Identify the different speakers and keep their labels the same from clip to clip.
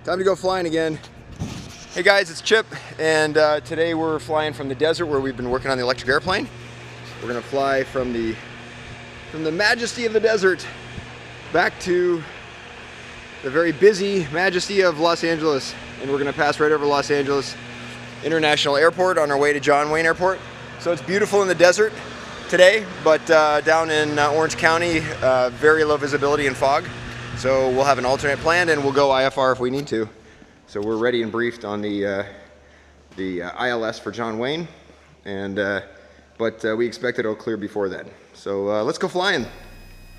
Speaker 1: Time to go flying again. Hey guys, it's Chip, and today we're flying from the desert where we've been working on the electric airplane. We're gonna fly from the majesty of the desert back to the very busy majesty of Los Angeles, and we're gonna pass right over Los Angeles International Airport on our way to John Wayne Airport. So it's beautiful in the desert today, but down in Orange County, very low visibility and fog. So we'll have an alternate plan, and we'll go IFR if we need to. So we're ready and briefed on the ILS for John Wayne, and but we expect it'll clear before then. So let's go flying.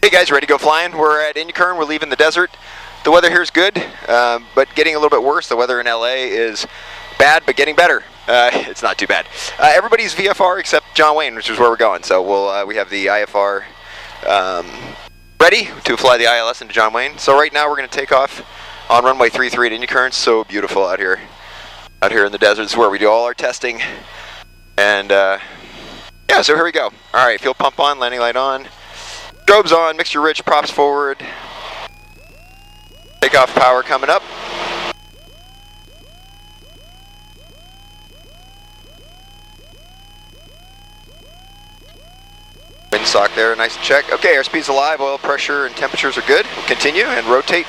Speaker 1: Hey guys, ready to go flying? We're at Inyokern. We're leaving the desert. The weather here is good, but getting a little bit worse. The weather in LA is bad, but getting better. It's not too bad. Everybody's VFR except John Wayne, which is where we're going. So we have the IFR ready to fly the ILS into John Wayne. So right now we're going to take off on runway 33 at Inyokern. So beautiful out here in the desert. This is where we do all our testing. And yeah, so here we go. All right, fuel pump on, landing light on, strobes on, mixture rich, props forward. Takeoff power coming up. Windsock there, nice and check. Okay, airspeed's alive, oil pressure and temperatures are good. We'll continue and rotate.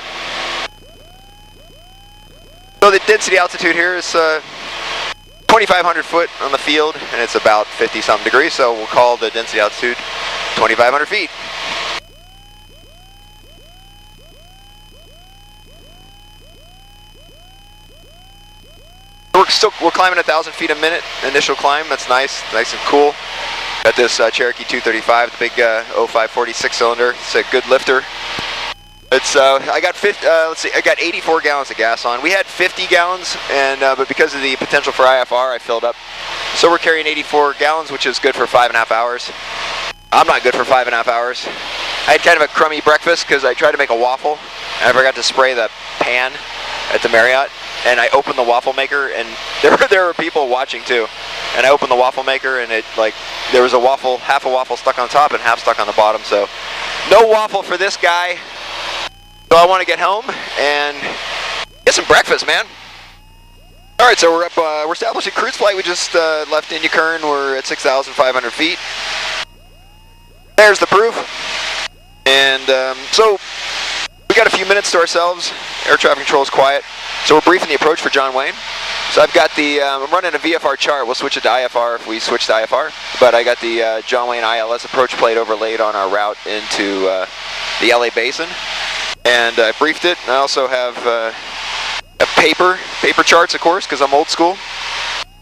Speaker 1: So the density altitude here is 2,500 foot on the field, and it's about 50-something degrees, so we'll call the density altitude 2,500 feet. We're climbing 1,000 feet a minute, initial climb. That's nice and cool. Got this Cherokee 235, the big 0546 cylinder. It's a good lifter. It's I got 84 gallons of gas on. We had 50 gallons, and but because of the potential for IFR, I filled up. So we're carrying 84 gallons, which is good for 5.5 hours. I'm not good for 5.5 hours. I had kind of a crummy breakfast because I tried to make a waffle, and I forgot to spray the pan at the Marriott. And I opened the waffle maker, and there were people watching too. And I opened the waffle maker, and there was a waffle, half a waffle stuck on top and half stuck on the bottom. So no waffle for this guy. So I want to get home and get some breakfast, man. All right, so we're up. We're establishing cruise flight. We just left Inyokern. We're at 6,500 feet. There's the proof. And so we got a few minutes to ourselves. Air traffic control is quiet. So we're briefing the approach for John Wayne. So I've got I'm running a VFR chart. We'll switch it to IFR if we switch to IFR. But I got the John Wayne ILS approach plate overlaid on our route into the LA basin. And I briefed it. I also have paper charts, of course, because I'm old school.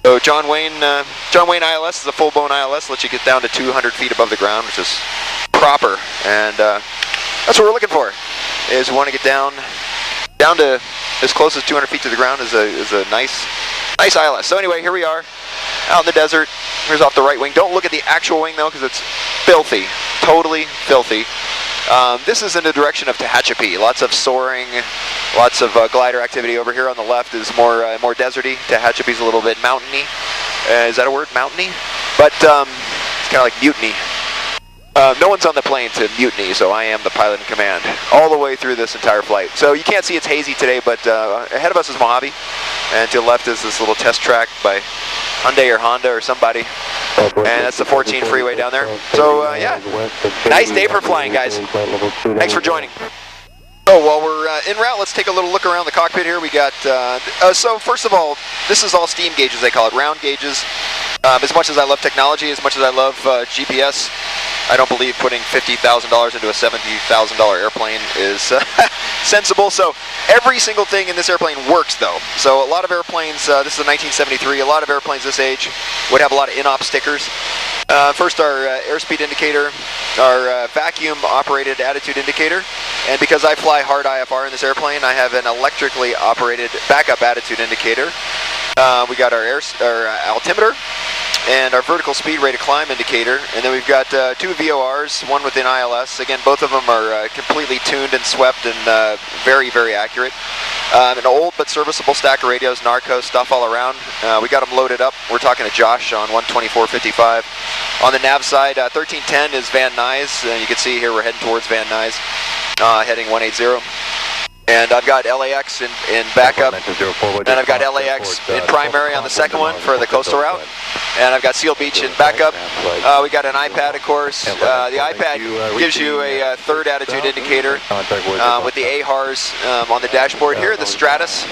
Speaker 1: So John Wayne ILS is a full-blown ILS. Lets you get down to 200 feet above the ground, which is proper. And that's what we're looking for. Is we want to get down to as close as 200 feet to the ground is a nice ILS. So anyway, here we are out in the desert. Here's off the right wing. Don't look at the actual wing though, because it's filthy, totally filthy. This is in the direction of Tehachapi. Lots of soaring, lots of glider activity. Over here on the left is more deserty. Tehachapi's a little bit mountainy. Is that a word, mountainy? But it's kind of like mutiny. No one's on the plane to mutiny, so I am the pilot in command all the way through this entire flight. So you can't see it's hazy today, but ahead of us is Mojave, and to the left is this little test track by Hyundai or Honda or somebody, and that's the 14 freeway down there. So yeah, nice day for flying, guys. Thanks for joining. So while we're en route, let's take a little look around the cockpit here. We got, so first of all, this is all steam gauges, they call it, round gauges. As much as I love technology, as much as I love GPS, I don't believe putting $50,000 into a $70,000 airplane is sensible. So every single thing in this airplane works though. So a lot of airplanes, this is a 1973, a lot of airplanes this age would have a lot of in-op stickers. First our airspeed indicator, our vacuum operated attitude indicator, and because I fly hard IFR in this airplane, I have an electrically operated backup attitude indicator. We got our altimeter and our vertical speed rate of climb indicator, and then we've got two VORs, one within ILS. Again, both of them are completely tuned and swept and very, very accurate. An old but serviceable stack of radios, Narco stuff all around. We got them loaded up. We're talking to Josh on 124.55. On the nav side, 1310 is Van Nuys. You can see here we're heading towards Van Nuys, heading 180. And I've got LAX in backup, and I've got LAX in primary on the second one for the coastal route, and I've got Seal Beach in backup. We got an iPad, of course. The iPad gives you a third attitude indicator with the AHARS on the dashboard here, the Stratus.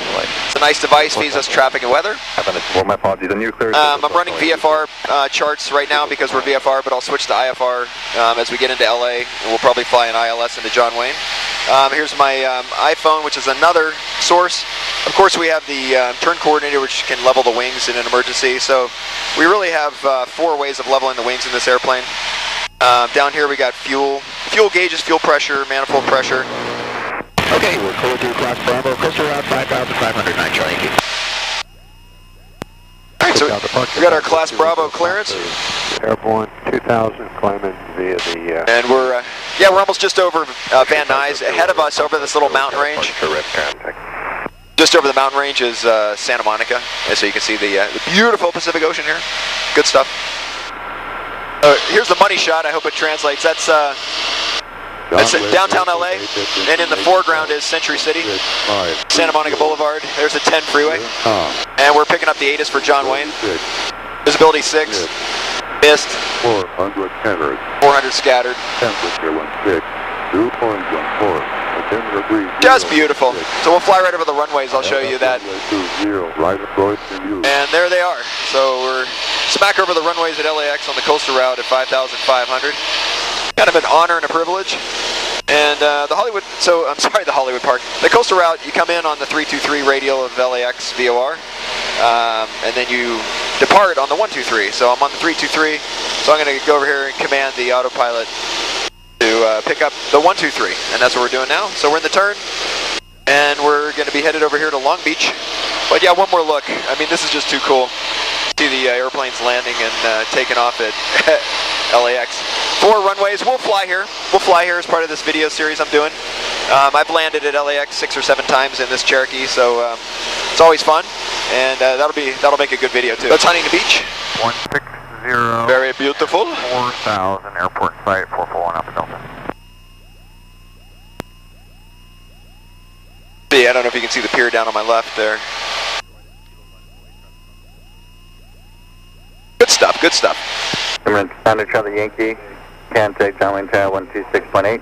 Speaker 1: It's a nice device, feeds us traffic and weather. I'm running VFR charts right now because we're VFR, but I'll switch to IFR as we get into LA, and we'll probably fly an ILS into John Wayne. Here's my iPhone, which is another source. Of course, we have the turn coordinator, which can level the wings in an emergency. So we really have 4 ways of leveling the wings in this airplane. Down here we got fuel gauges, fuel pressure, manifold pressure.
Speaker 2: Okay, we're clear through Class Bravo, coastal route 5,509 Charlie Yankee.
Speaker 1: Alright, so we got our Class Bravo clearance.
Speaker 3: Airborne 2000 climbing via the...
Speaker 1: And we're almost just over Van Nuys. Ahead of us over this little mountain range. Just over the mountain range is Santa Monica. And so you can see the beautiful Pacific Ocean here. Good stuff. Here's the money shot. I hope it translates. That's downtown LA, and in the foreground is Century City, Santa Monica Boulevard. There's the 10 freeway, and we're picking up the ATIS for John Wayne. Visibility 6, mist, 400 scattered. Just beautiful. So we'll fly right over the runways. I'll show you that. And there they are. So we're smack over the runways at LAX on the coastal route at 5,500. Kind of an honor and a privilege. And the Hollywood Park. The coastal route, you come in on the 323 radial of LAX VOR, and then you depart on the 123. So I'm on the 323, so I'm going to go over here and command the autopilot to pick up the 123, and that's what we're doing now. So we're in the turn, and we're going to be headed over here to Long Beach. But yeah, one more look. I mean, this is just too cool. See the airplanes landing and taking off at LAX. 4 runways. We'll fly here. We'll fly here as part of this video series I'm doing. I've landed at LAX 6 or 7 times in this Cherokee, so it's always fun, and that'll make a good video too. That's Huntington Beach.
Speaker 3: 160.
Speaker 1: Very beautiful.
Speaker 3: 4,000 airport site 441 Alpha Delta.
Speaker 1: See, I don't know if you can see the pier down on my left there. Good stuff, good stuff.
Speaker 3: Standard Charlie Yankee, can take John Wayne Tower 126.8.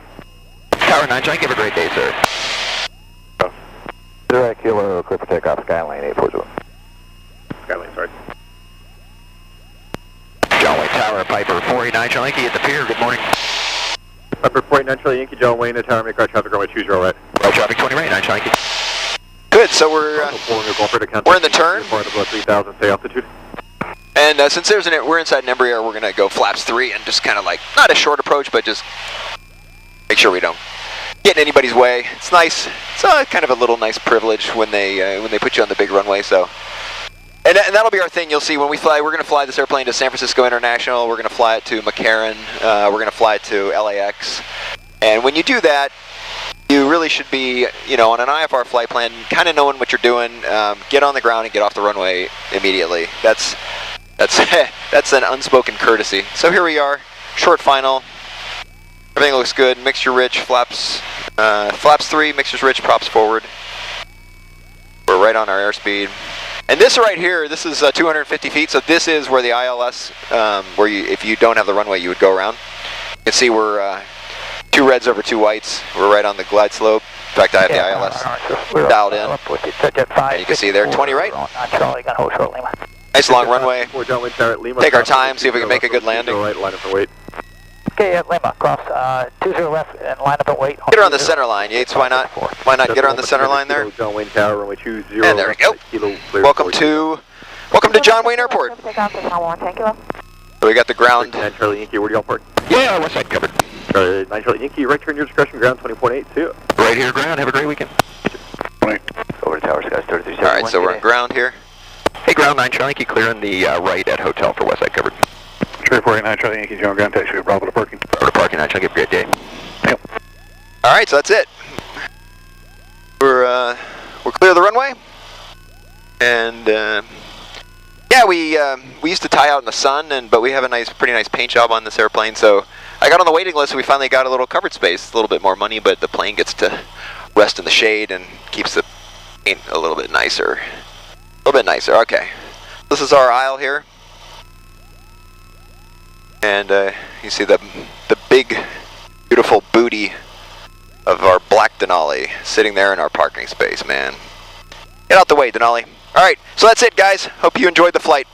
Speaker 2: Tower 9, John, have a great day, sir.
Speaker 3: 0 Kilo, clear for takeoff, Skylane 840.
Speaker 4: Skylane, sorry.
Speaker 2: John Wayne Tower, Piper 489 Charlie Yankee at the pier, good morning.
Speaker 4: Piper 489 Charlie Yankee, John Wayne, the tower, make our traffic runway 20 right.
Speaker 2: Roll traffic 20 right, 9 Charlie Yankee.
Speaker 1: Good, so we're in the turn.
Speaker 4: 3,000, stay altitude.
Speaker 1: And since we're inside an Embraer, we're gonna go flaps 3 and just kind of like, not a short approach, but just make sure we don't get in anybody's way. It's nice. It's kind of a little nice privilege when they put you on the big runway. So, and that'll be our thing. You'll see when we fly. We're gonna fly this airplane to San Francisco International. We're gonna fly it to McCarran. We're gonna fly it to LAX. And when you do that, you really should be, on an IFR flight plan, kind of knowing what you're doing. Get on the ground and get off the runway immediately. That's an unspoken courtesy. So here we are, short final. Everything looks good. Mixture rich, flaps 3, mixtures rich, props forward. We're right on our airspeed. And this right here, this is 250 feet. So this is where the ILS, if you don't have the runway, you would go around. You can see we're 2 reds over 2 whites. We're right on the glide slope. In fact, I have the ILS dialed in. And you can see there, 20 right. Nice long runway. Take our time, see if we can make a good landing.
Speaker 5: Okay, Lima, cross 20 left and line up and wait.
Speaker 1: Get her on the center line, Yates. Why not? Why not get her on the center line there? And there we go. Welcome to John Wayne Airport. So we got the ground.
Speaker 4: Charlie Yankee, where do y'all park?
Speaker 2: Yeah, west side covered.
Speaker 4: 9 Charlie Yankee, right turn your discretion, ground 20.82.
Speaker 2: Right here, ground. Have a great weekend.
Speaker 3: Over to Tower Skies 33.
Speaker 1: All right, so we're on ground here.
Speaker 2: Hey, ground 9 Charlie Yankee, clear on the right at hotel for west side covered.
Speaker 4: Tree 489 Charlie Yankee, John ground taxi, Bravo to parking.
Speaker 2: Bravo to parking, 9 Charlie, have a great day.
Speaker 4: Yep.
Speaker 1: All right, so that's it. We're clear of the runway, and yeah, we used to tie out in the sun, but we have a pretty nice paint job on this airplane. So I got on the waiting list. So we finally got a little covered space, a little bit more money, but the plane gets to rest in the shade and keeps the paint a little bit nicer. A little bit nicer, okay. This is our aisle here. And you see the big, beautiful booty of our black Denali sitting there in our parking space, man. Get out the way, Denali. All right, so that's it, guys. Hope you enjoyed the flight.